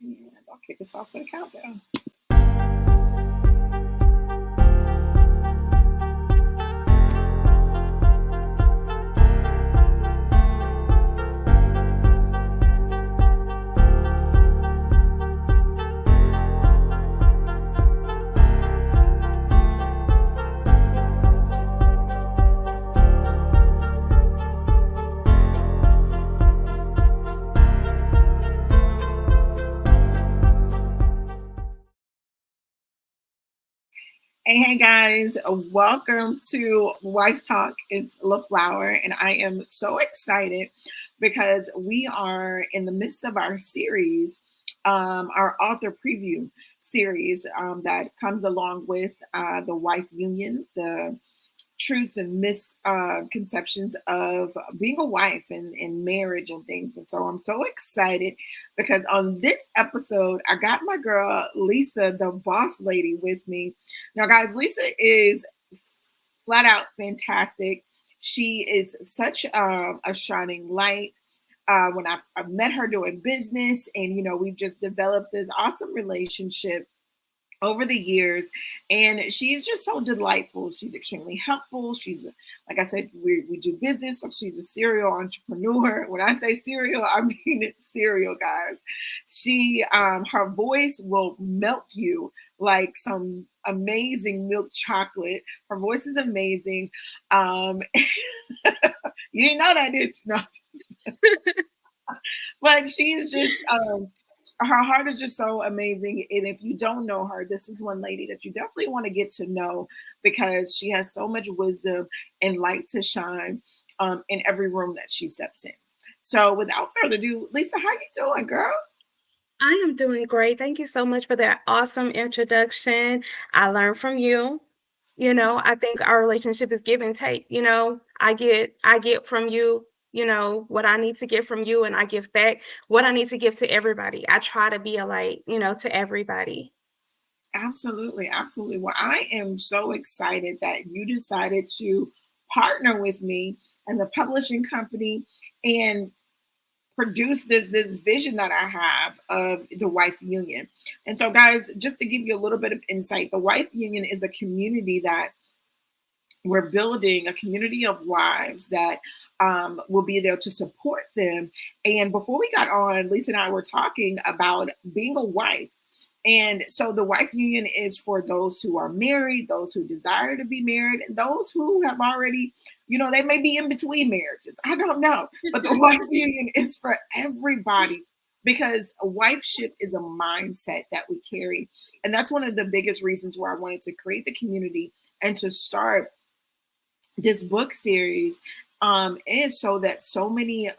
And I'll kick us off with a countdown. Hey guys, welcome to Wife Talk. It's LaFlower, and I am so excited because we are in the midst of our series, our author preview series that comes along with the Wife Union, the truths and misconceptions of being a wife and marriage and things. And so I'm so excited because on this episode, I got my girl, Lysa, the boss lady, with me. Now, guys, Lysa is flat out fantastic. She is such a shining light. When I've met her doing business, and we've just developed this awesome relationship over the years, and she's just so delightful. She's extremely helpful. She's, like I said, we do business, so she's a serial entrepreneur. When I say serial, I mean it's serial, guys. She her voice will melt you like some amazing milk chocolate. Her voice is amazing. You didn't know that, did you? No. But she's just her heart is just so amazing. And if you don't know her, this is one lady that you definitely want to get to know because she has so much wisdom and light to shine in every room that she steps in. So without further ado, Lysa, how you doing, girl? I am doing great. Thank you so much for that awesome introduction. I learned from you. I think our relationship is give and take. I get from you, what I need to get from you, and I give back what I need to give to everybody. I try to be a light, to everybody. Absolutely, absolutely. Well, I am so excited that you decided to partner with me and the publishing company and produce this vision that I have of the Wife Union. And so, guys, just to give you a little bit of insight, the Wife Union is a community that we're building, a community of wives that will be there to support them. And before we got on, Lisa and I were talking about being a wife. And so the wife union is for those who are married, those who desire to be married, and those who have already, they may be in between marriages. I don't know. But the wife union is for everybody because a wifeship is a mindset that we carry. And that's one of the biggest reasons why I wanted to create the community and to start this book series is so that so many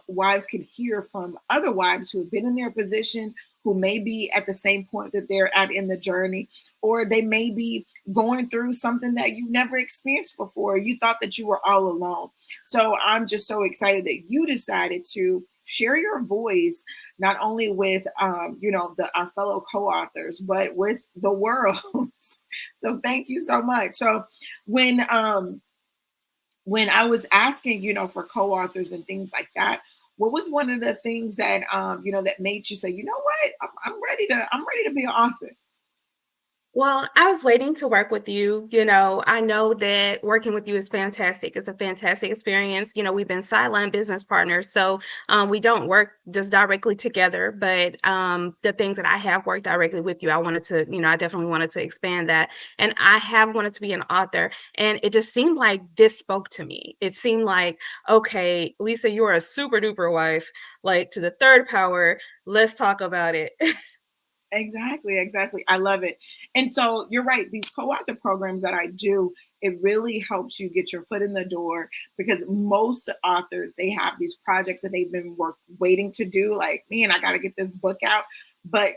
wives can hear from other wives who have been in their position, who may be at the same point that they're at in the journey, or they may be going through something that you've never experienced before. You thought that you were all alone. So I'm just so excited that you decided to share your voice, not only with, our fellow co-authors, but with the world. So thank you so much. So when I was asking, for co-authors and things like that, what was one of the things that that made you say, you know what, I'm ready to be an author? Well, I was waiting to work with you. I know that working with you is fantastic. It's a fantastic experience. We've been sideline business partners, so we don't work just directly together. But the things that I have worked directly with you, I wanted to, I definitely wanted to expand that. And I have wanted to be an author. And it just seemed like this spoke to me. It seemed like, okay, Lysa, you are a super duper wife, like to the third power. Let's talk about it. Exactly. I love it. And so you're right. These co-author programs that I do, it really helps you get your foot in the door because most authors, they have these projects that they've been waiting to do. Like, man, I got to get this book out. But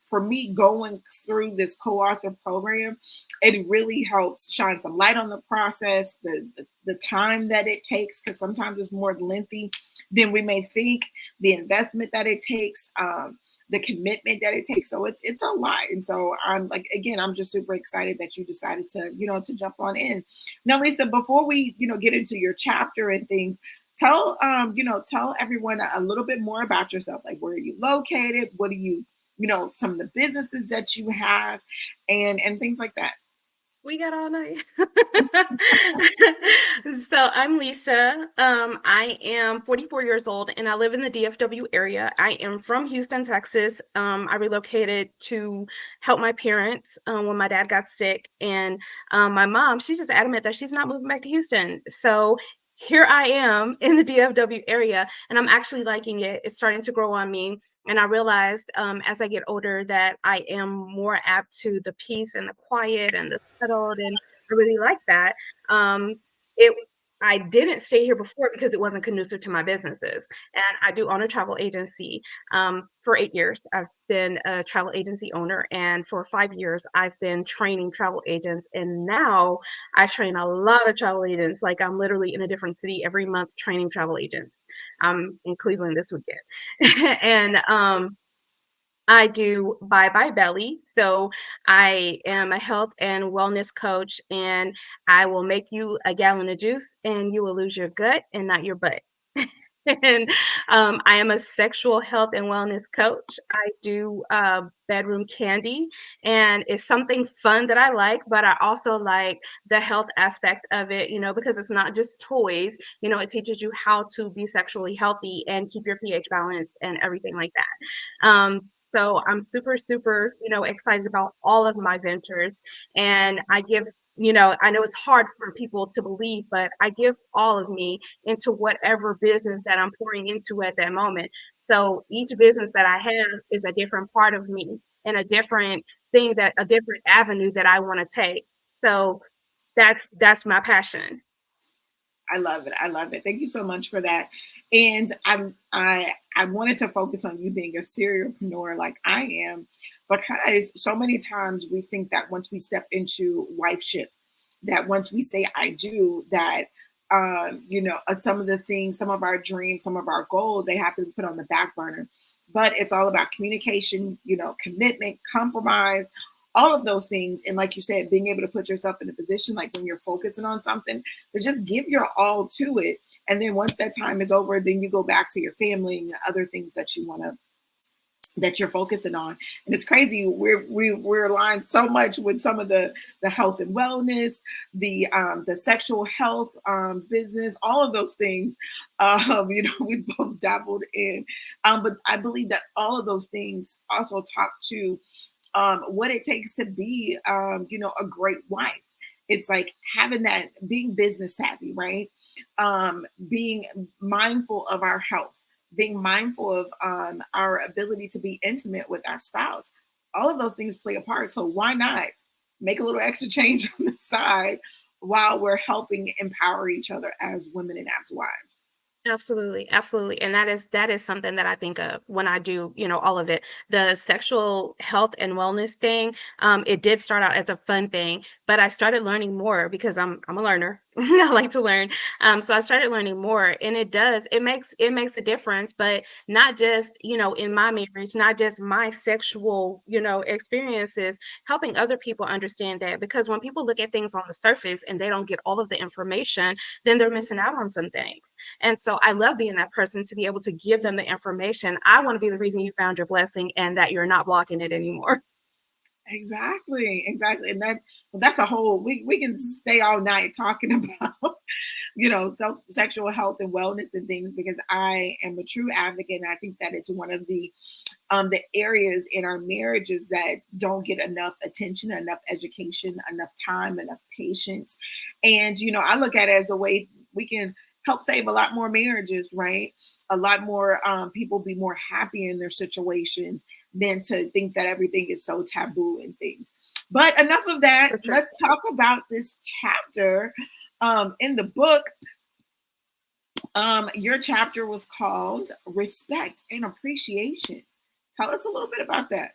for me, going through this co-author program, it really helps shine some light on the process, the time that it takes, because sometimes it's more lengthy than we may think, the investment that it takes. The commitment that it takes. So it's a lot. And so I'm like, again, I'm just super excited that you decided to jump on in. Now, Lysa, before we, get into your chapter and things, tell everyone a little bit more about yourself. Like, where are you located? What do you some of the businesses that you have, and things like that. We got all night. So I'm Lisa. I am 44 years old and I live in the DFW area. I am from Houston, Texas. I relocated to help my parents when my dad got sick. And my mom, she's just adamant that she's not moving back to Houston. So here I am in the DFW area and I'm actually liking it. It's starting to grow on me. And I realized as I get older that I am more apt to the peace and the quiet and the settled, and I really like that. It I didn't stay here before because it wasn't conducive to my businesses. And I do own a travel agency. For 8 years, I've been a travel agency owner, and for 5 years, I've been training travel agents. And now I train a lot of travel agents. Like I'm literally in a different city every month training travel agents. I'm in Cleveland this weekend. And I do Bye Bye Belly. So I am a health and wellness coach, and I will make you a gallon of juice and you will lose your gut and not your butt. And I am a sexual health and wellness coach. I do bedroom candy, and it's something fun that I like, but I also like the health aspect of it, because it's not just toys. It teaches you how to be sexually healthy and keep your pH balanced and everything like that. So I'm super, super, excited about all of my ventures. And I give, I know it's hard for people to believe, but I give all of me into whatever business that I'm pouring into at that moment. So each business that I have is a different part of me and a different a different avenue that I want to take. So that's my passion. I love it. I love it. Thank you so much for that. And I wanted to focus on you being a serialpreneur like I am, because so many times we think that once we step into wifeship, that once we say I do, that some of the things, some of our dreams, some of our goals, they have to be put on the back burner. But it's all about communication, commitment, compromise, all of those things. And like you said, being able to put yourself in a position like when you're focusing on something, to just give your all to it. And then once that time is over, then you go back to your family and the other things that you want to that you're focusing on. And it's crazy, we're aligned so much with some of the health and wellness, the sexual health business, all of those things. We both dabbled in, but I believe that all of those things also talk to what it takes to be a great wife. It's like having that, being business savvy, right? Being mindful of our health, being mindful of our ability to be intimate with our spouse. All of those things play a part. So why not make a little extra change on the side while we're helping empower each other as women and as wives? Absolutely, absolutely. And that is something that I think of when I do, all of it. The sexual health and wellness thing, it did start out as a fun thing, but I started learning more because I'm a learner. I like to learn. So I started learning more, and it makes a difference, but not just, in my marriage, not just my sexual, experiences, helping other people understand that, because when people look at things on the surface and they don't get all of the information, then they're missing out on some things. And so I love being that person to be able to give them the information. I want to be the reason you found your blessing and that you're not blocking it anymore. Exactly, exactly. And that's a whole, we can stay all night talking about sexual health and wellness and things, because I am a true advocate, and I think that it's one of the areas in our marriages that don't get enough attention, enough education, enough time, enough patience. And I look at it as a way we can help save a lot more marriages, right? A lot more people be more happy in their situations than to think that everything is so taboo and things. But enough of that. For sure. Let's talk about this chapter in the book. Your chapter was called Respect and Appreciation. Tell us a little bit about that.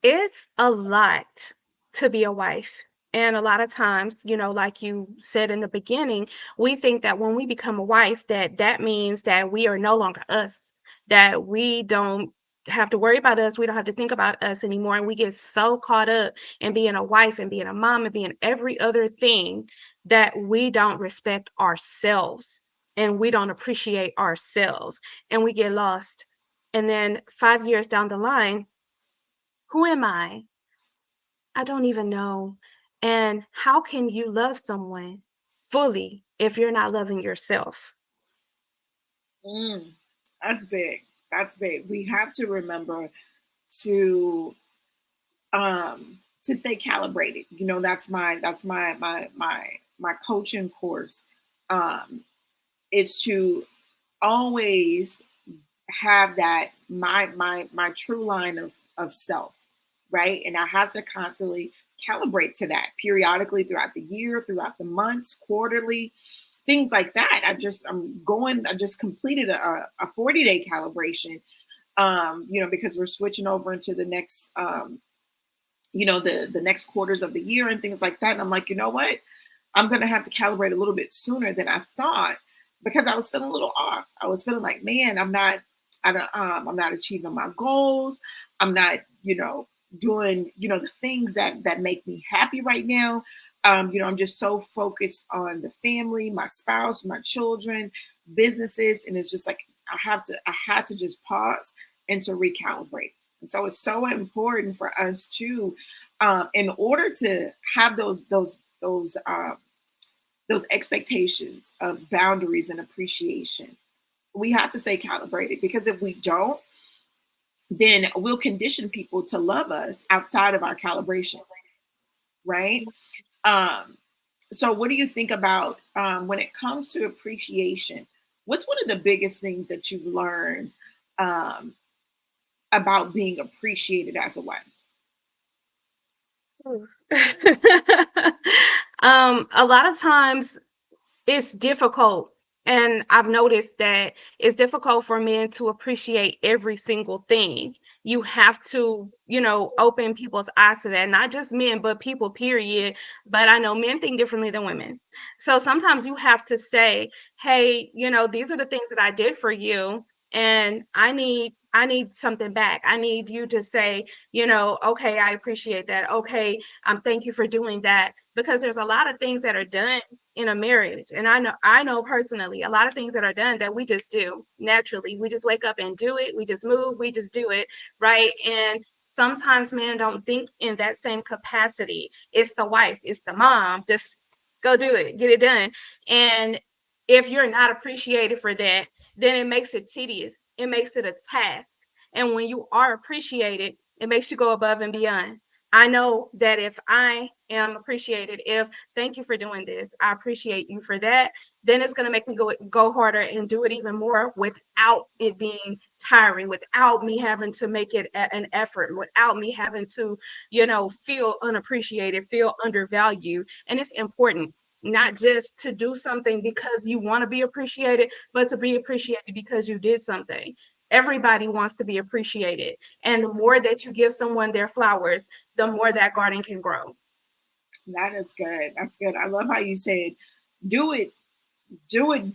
It's a lot to be a wife. And a lot of times, like you said in the beginning, we think that when we become a wife, that means that we are no longer us, that we don't have to worry about us, we don't have to think about us anymore. And we get so caught up in being a wife and being a mom and being every other thing that we don't respect ourselves and we don't appreciate ourselves and we get lost. And then 5 years down the line, who am I? I don't even know. And how can you love someone fully if you're not loving yourself? Mm, that's big. That's big. We have to remember to stay calibrated. You know, that's my coaching course. Um, is to always have that my true line of self, right? And I have to constantly calibrate to that periodically throughout the year, throughout the months, quarterly, things like that. I just completed a 40-day calibration, because we're switching over into the next the next quarters of the year and things like that. And I'm like, you know what? I'm gonna have to calibrate a little bit sooner than I thought because I was feeling a little off. I was feeling like, man, I'm not achieving my goals. I'm not, doing, the things that make me happy right now. I'm just so focused on the family, my spouse, my children, businesses, and it's just like I had to just pause and to recalibrate. And so it's so important for us to, in order to have those expectations of boundaries and appreciation, we have to stay calibrated because if we don't, then we'll condition people to love us outside of our calibration, right? Um, so, what do you think about when it comes to appreciation? What's one of the biggest things that you've learned um, about being appreciated as a wife? Ooh. A lot of times it's difficult. And I've noticed that it's difficult for men to appreciate every single thing. You have to, open people's eyes to that. Not just men, but people, period. But I know men think differently than women. So sometimes you have to say, hey, these are the things that I did for you. And I need something back. I need you to say, okay, I appreciate that. Okay, thank you for doing that. Because there's a lot of things that are done in a marriage, and I know personally a lot of things that are done that we just do naturally. We just wake up and do it. We just move, we just do it, right? And sometimes men don't think in that same capacity. It's the wife, it's the mom, just go do it, get it done. And if you're not appreciated for that, then it makes it tedious, it makes it a task. And when you are appreciated, it makes you go above and beyond. I know that if I am appreciated, if thank you for doing this, I appreciate you for that, then it's going to make me go harder and do it even more without it being tiring, without me having to make it an effort, without me having to, feel unappreciated, feel undervalued. And it's important not just to do something because you want to be appreciated, but to be appreciated because you did something. Everybody wants to be appreciated. And the more that you give someone their flowers, the more that garden can grow. That is good. That's good. I love how you said, do it, do it,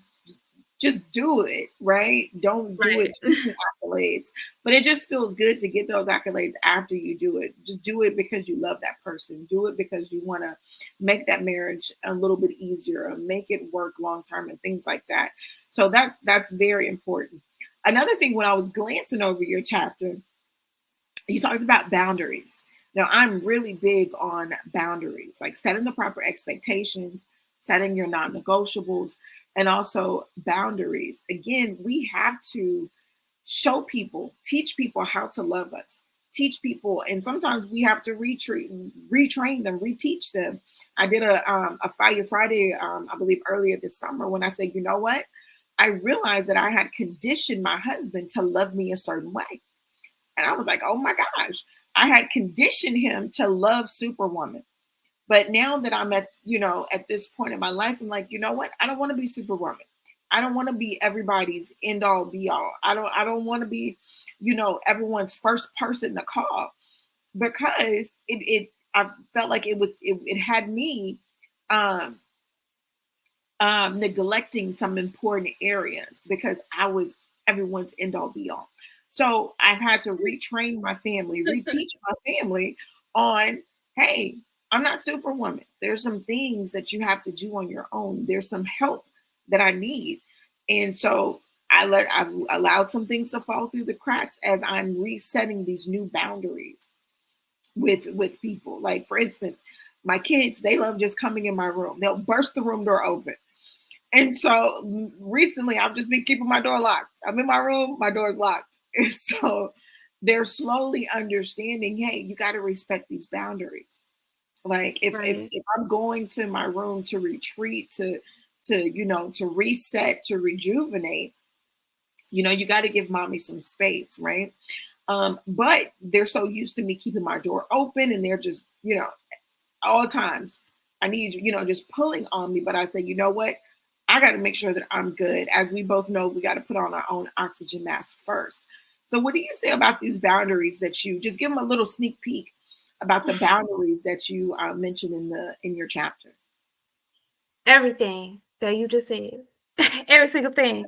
just do it, right? Don't do Right. it seeking accolades. But it just feels good to get those accolades after you do it. Just do it because you love that person. Do it because you want to make that marriage a little bit easier, or make it work long term and things like that. So that's very important. Another thing, when I was glancing over your chapter, you talked about boundaries. Now, I'm really big on boundaries, like setting the proper expectations, setting your non negotiables, and also boundaries. Again, we have to show people, teach people how to love us, teach people, and sometimes we have to retrain them, reteach them. I did a Fire Friday, I believe earlier this summer, when I said, you know what? I realized that I had conditioned my husband to love me a certain way. And I was like, oh my gosh, I had conditioned him to love Superwoman. But now that I'm at this point in my life, I'm like, you know what? I don't want to be Superwoman. I don't want to be everybody's end all be all. I don't want to be, everyone's first person to call, because I felt like it had me um neglecting some important areas because I was everyone's end all be all. So I've had to retrain my family, reteach my family on, hey, I'm not Superwoman. There's some things that you have to do on your own. There's some help that I need. And so I've allowed some things to fall through the cracks as I'm resetting these new boundaries with people. Like for instance, my kids, they love just coming in my room. They'll burst the room door open. And so recently I've just been keeping my door locked. I'm in my room, my door is locked. And so they're slowly understanding, hey, you got to respect these boundaries. Like Right. if I'm going to my room to retreat, to reset, to rejuvenate, you got to give mommy some space, right? But they're so used to me keeping my door open, and they're just, all times I need you, just pulling on me. But I say, you know what? I got to make sure that I'm good. As we both know, we got to put on our own oxygen mask first. So, what do you say about these boundaries that you just give them a little sneak peek about the boundaries that you mentioned in your chapter? Everything that you just said. Every single thing.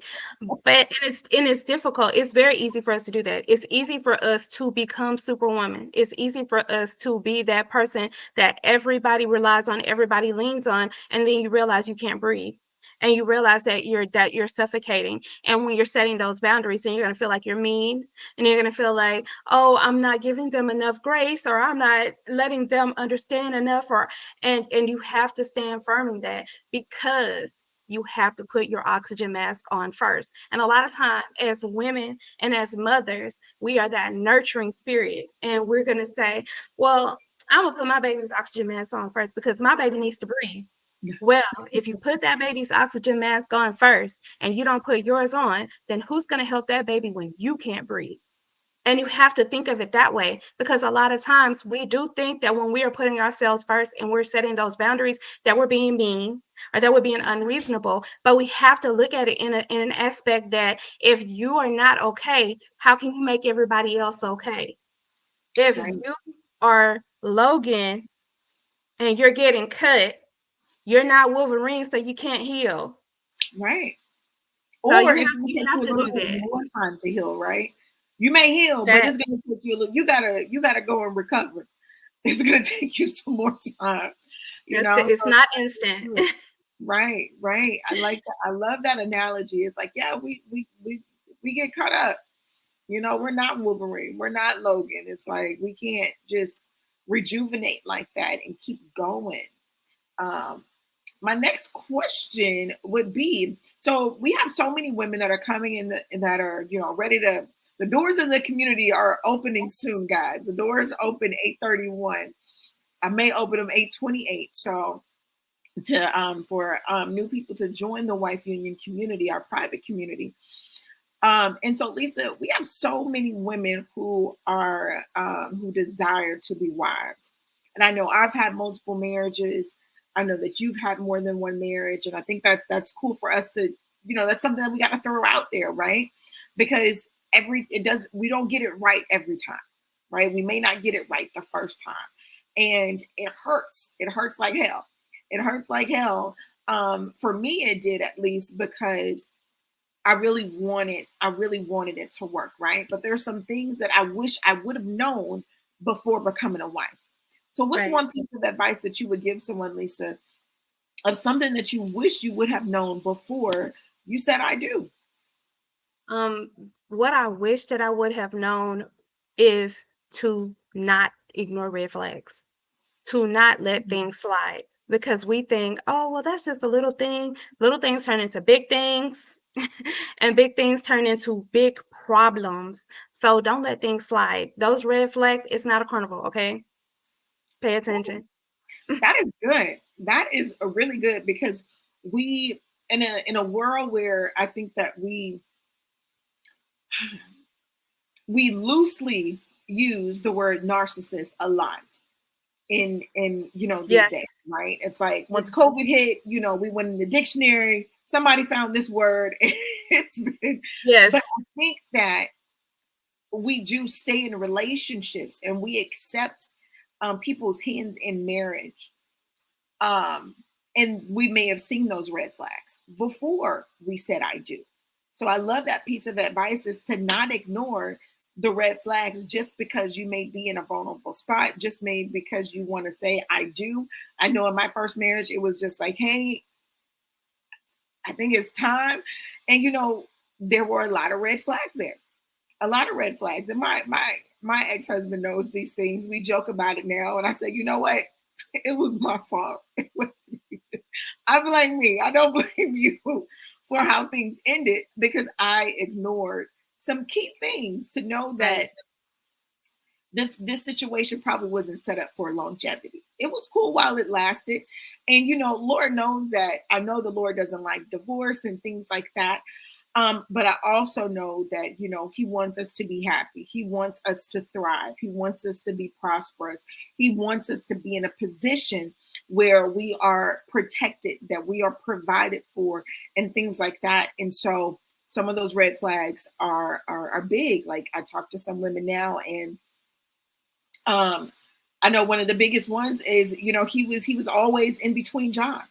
But and it's difficult. It's very easy for us to do that. It's easy for us to become superwoman. It's easy for us to be that person that everybody relies on, everybody leans on, and then you realize you can't breathe. And you realize that you're suffocating. And when you're setting those boundaries, then you're gonna feel like you're mean, and you're gonna feel like, oh, I'm not giving them enough grace, or I'm not letting them understand enough, or and you have to stand firm in that, because you have to put your oxygen mask on first. And a lot of time as women and as mothers, we are that nurturing spirit. And we're going to say, well, I'm going to put my baby's oxygen mask on first because my baby needs to breathe. Well, if you put that baby's oxygen mask on first and you don't put yours on, then who's going to help that baby when you can't breathe? And you have to think of it that way, because a lot of times we do think that when we are putting ourselves first and we're setting those boundaries, that we're being mean or that we're being unreasonable. But we have to look at it in an aspect that if you are not okay, how can you make everybody else okay? If Right, you are Logan and you're getting cut, you're not Wolverine, so you can't heal. right. So Or it's gonna you take have you a to little do bit that. more time to heal, right? You may heal, but That it's gonna take you a little. You gotta go and recover. It's gonna take you some more time, it's So not instant. right, right. I like that. I love that analogy. It's like, yeah, we get caught up. We're not Wolverine. We're not Logan. It's like we can't just rejuvenate like that and keep going. Um, my next question would be, so we have so many women that are coming in that are, ready to, the doors of the community are opening soon, guys. The doors open 8:31. I may open them 8:28. So to for new people to join the Wife Union community, our private community. And so, Lysa, we have so many women who desire to be wives, and I know I've had multiple marriages. I know that you've had more than one marriage, and I think that that's cool for us to, that's something that we got to throw out there, right? Because we don't get it right every time, right? We may not get it right the first time, and it hurts. It hurts like hell. It hurts like hell. For me, it did, at least, because I really wanted it to work, right? But there's some things that I wish I would have known before becoming a wife. So what's right. one piece of advice that you would give someone, Lysa, of something that you wish you would have known before you said I do? Um, what I wish that I would have known is to not ignore red flags, to not let Mhm. things slide. Because we think, oh, well, that's just a little thing. Little things turn into big things, and big things turn into big problems. So don't let things slide. Those red flags, it's not a carnival, okay? Pay attention. That is good. That is a really good, because we in a world where I think that we loosely use the word narcissist a lot in these days, Yes. right? It's like once Yes. COVID hit, we went in the dictionary, somebody found this word. It's been, but Yes. I think that we do stay in relationships and we accept people's hands in marriage, um, and we may have seen those red flags before we said I do. So I love that piece of advice, is to not ignore the red flags just because you may be in a vulnerable spot, just maybe because you want to say I do. I know in my first marriage, it was just like, hey, I think it's time. And there were a lot of red flags there, a lot of red flags. And my ex-husband knows these things. We joke about it now. And I say, you know what? It was my fault. It was, I blame me. I don't blame you for how things ended because I ignored some key things to know that Right. this situation probably wasn't set up for longevity. It was cool while it lasted. And Lord knows that I know the Lord doesn't like divorce and things like that. But I also know that, he wants us to be happy. He wants us to thrive. He wants us to be prosperous. He wants us to be in a position where we are protected, that we are provided for, and things like that. And so some of those red flags are big. Like I talk to some women now, and um, I know one of the biggest ones is, he was always in between jobs.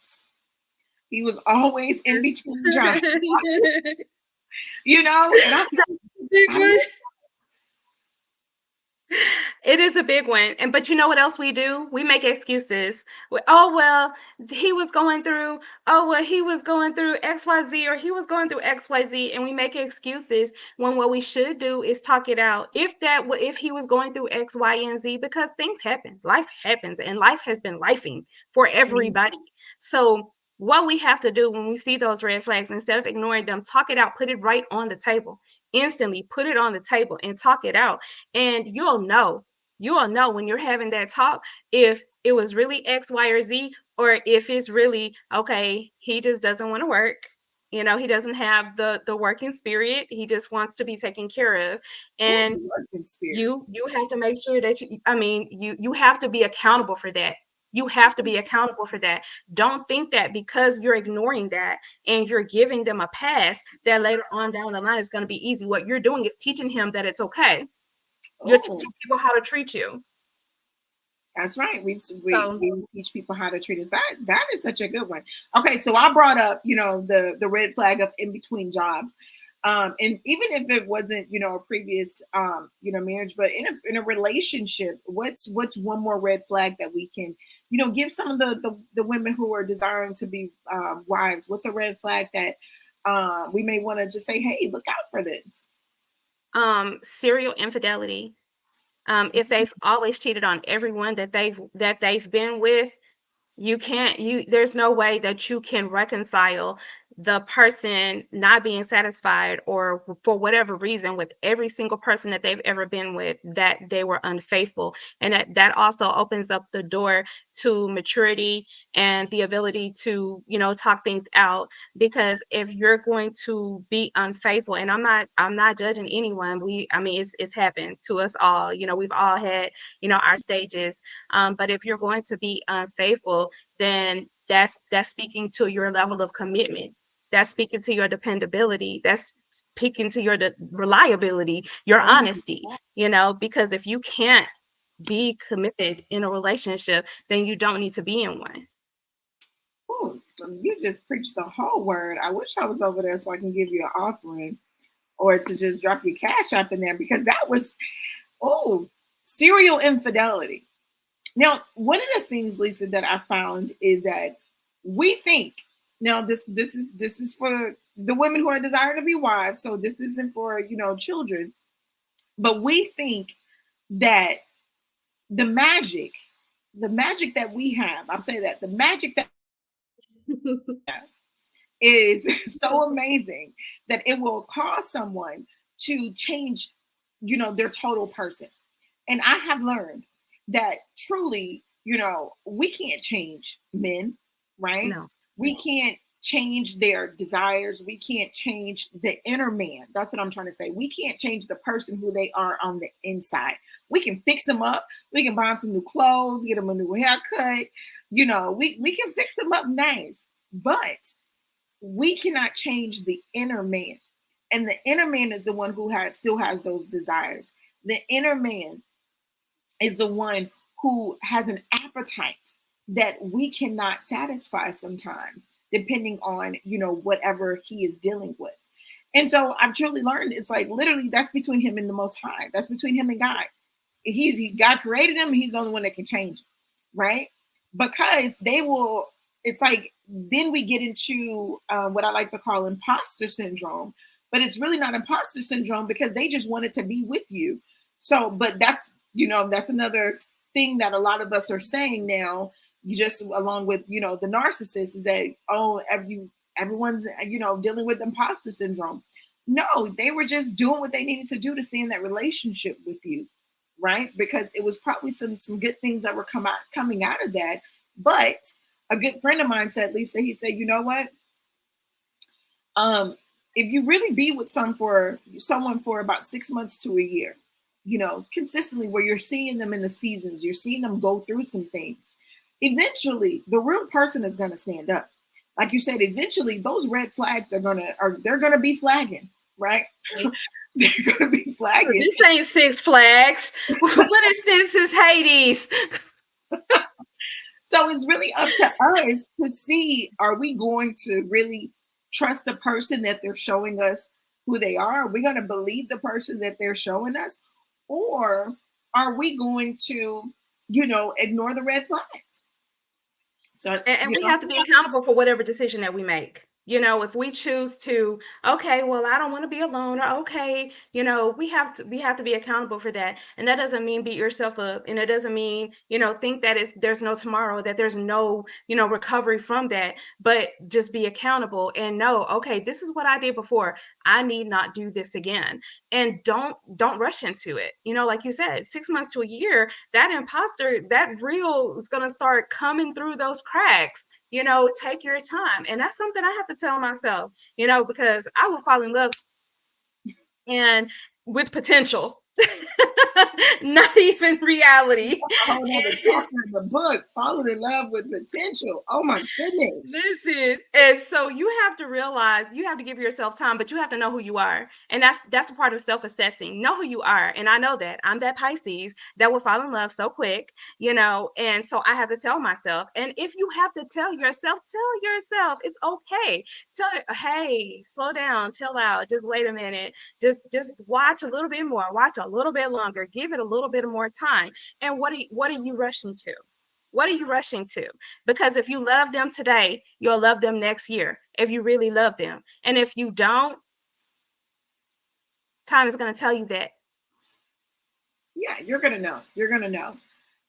He was always in between jobs, and I'm That's a big I'm one. It is a big one. And but you know what else we do? We make excuses. Oh well, he was going through, oh well, he was going through XYZ or he was going through XYZ, and we make excuses when what we should do is talk it out. If he was going through X, Y, and Z, because things happen. Life happens, and life has been lifing for everybody. So what we have to do when we see those red flags, instead of ignoring them, talk it out, put it right on the table. Instantly put it on the table and talk it out, and you'll know when you're having that talk if it was really X, Y, or Z, or if it's really okay, he just doesn't want to work. He doesn't have the working spirit. He just wants to be taken care of. Ooh, And the working spirit. you have to make sure that you have to be accountable for that. You have to be accountable for that. Don't think that because you're ignoring that and you're giving them a pass, that later on down the line is going to be easy. What you're doing is teaching him that it's okay. You're Oh, teaching people how to treat you. that's right. So, We teach people how to treat us. That is such a good one. Okay, so I brought up, the red flag of in between jobs. And even if it wasn't, a previous marriage, but in a relationship, what's one more red flag that we can, give some of the women who are desiring to be wives? What's a red flag that we may want to just say, hey, look out for this? serial infidelity. If they've always cheated on everyone that they've been with, there's no way that you can reconcile the person not being satisfied or for whatever reason with every single person that they've ever been with, that they were unfaithful. And that also opens up the door to maturity and the ability to talk things out. Because if you're going to be unfaithful, and I'm not judging anyone, it's happened to us all. We've all had our stages. But if you're going to be unfaithful, then that's speaking to your level of commitment. That's speaking to your dependability. That's speaking to your reliability, your Oh my honesty, because if you can't be committed in a relationship, then you don't need to be in one. God, you just preached the whole word. I wish I was over there so I can give you an offering or to just drop your cash up in there because that was serial infidelity. Now, one of the things, Lisa, that I found is that we think now this is for the women who are desiring to be wives, so this isn't for children, but we think that the magic, the magic that we have, I'll say that the magic that we have is so amazing that it will cause someone to change, their total person. And I have learned that truly, we can't change men, right? No. We can't change their desires. We can't change the inner man. That's what I'm trying to say. We can't change the person who they are on the inside. We can fix them up. We can buy them some new clothes, get them a new haircut. We can fix them up nice, but we cannot change the inner man. And the inner man is the one who still has those desires. The inner man is the one who has an appetite that we cannot satisfy sometimes, depending on, whatever he is dealing with. And so I've truly learned it's like literally that's between him and the Most High. That's between him and God. God created him. He's the only one that can change it, right? Because they will. It's like then we get into what I like to call imposter syndrome, but it's really not imposter syndrome because they just wanted to be with you. So, but that's, that's another thing that a lot of us are saying now. You just, along with, the narcissist, is that, oh, everyone's, dealing with imposter syndrome. No, they were just doing what they needed to do to stay in that relationship with you, right? Because it was probably some good things that were coming out of that. But a good friend of mine said, Lisa, he said, you know what? If you really be with someone for about 6 months to a year, consistently, where you're seeing them in the seasons, you're seeing them go through some things, eventually the real person is going to stand up. Like you said, eventually those red flags they're gonna be flagging, right? They're gonna be flagging. This ain't Six Flags. What is this? Is Hades? So it's really up to us to see, are we going to really trust the person that they're showing us who they are? Are we going to believe the person that they're showing us? Or are we going to, ignore the red flags? So, And we have to be accountable for whatever decision that we make. If we choose to, okay, well, I don't want to be alone, or okay, we have to be accountable for that. And that doesn't mean beat yourself up, and it doesn't mean, think that there's no tomorrow, that there's no, recovery from that. But just be accountable and know, okay, this is what I did before. I need not do this again. And don't rush into it. Like you said, 6 months to a year, that imposter, that real is gonna start coming through those cracks. Take your time. And that's something I have to tell myself, because I will fall in love and with potential, not even reality. a whole other chapter in the book, Falling in Love with Potential. Oh my goodness. Listen, and so you have to realize, you have to give yourself time, but you have to know who you are. And that's a part of self-assessing. Know who you are. And I know that I'm that Pisces that will fall in love so quick, and so I have to tell myself. And if you have to tell yourself it's okay. Tell it, hey, slow down, chill out, just wait a minute. Just watch a little bit more, watch a little bit longer, give it a little bit more time. And what are you rushing to? What are you rushing to? Because if you love them today, you'll love them next year if you really love them. And if you don't, time is going to tell you that. Yeah, you're gonna know. You're gonna know.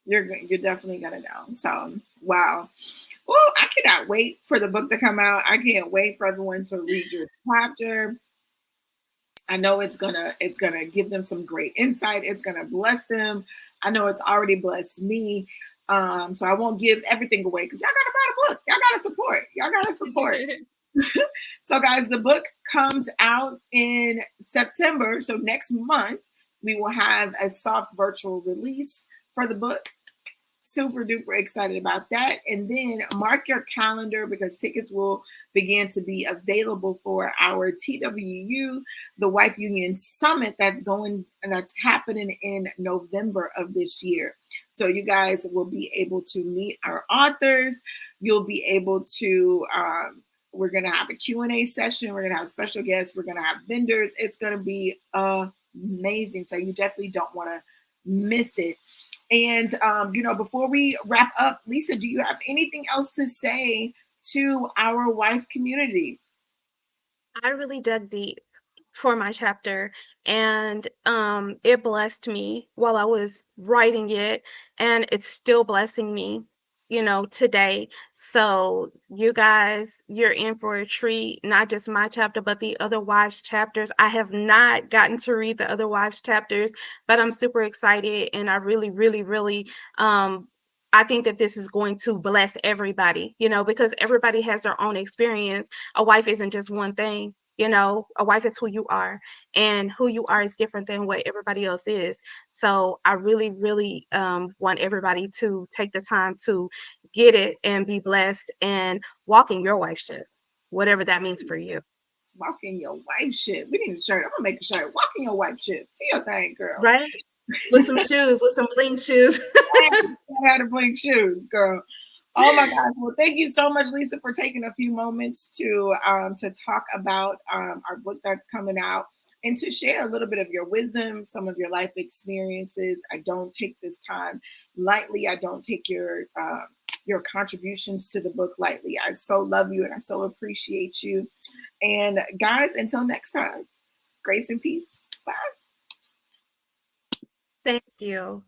You're definitely gonna know. So, wow. Well, I cannot wait for the book to come out. I can't wait for everyone to read your chapter. I know it's gonna give them some great insight. It's gonna bless them. I know it's already blessed me. So I won't give everything away because y'all gotta buy the book. Y'all gotta support. Y'all gotta support. So, guys, the book comes out in September. So next month we will have a soft virtual release for the book. Super duper excited about that. And then mark your calendar because tickets will begin to be available for our TWU, the Wife Union Summit that's happening in November of this year. So you guys will be able to meet our authors. You'll be able to we're going to have a Q&A session. We're going to have special guests. We're going to have vendors. It's going to be amazing. So you definitely don't want to miss it. And, before we wrap up, Lisa, do you have anything else to say to our wife community? I really dug deep for my chapter, and it blessed me while I was writing it, and it's still blessing me, today. So you guys, you're in for a treat, not just my chapter, but the other wives chapters. I have not gotten to read the other wives chapters, but I'm super excited, and I really, really, really I think that this is going to bless everybody, because everybody has their own experience. A wife isn't just one thing. A wife is who you are, and who you are is different than what everybody else is. So I really, really want everybody to take the time to get it and be blessed and walk in your wifeship, whatever that means for you. Walk in your wife shit. We need a shirt. I'm going to make a shirt. Walk in your wife shit. Do your thing, girl. Right? With some shoes, with some bling shoes. I had to bling shoes, girl. Oh my God. Well, thank you so much, Lisa, for taking a few moments to talk about our book that's coming out and to share a little bit of your wisdom, some of your life experiences. I don't take this time lightly. I don't take your contributions to the book lightly. I so love you and I so appreciate you. And guys, until next time, grace and peace. Bye. Thank you.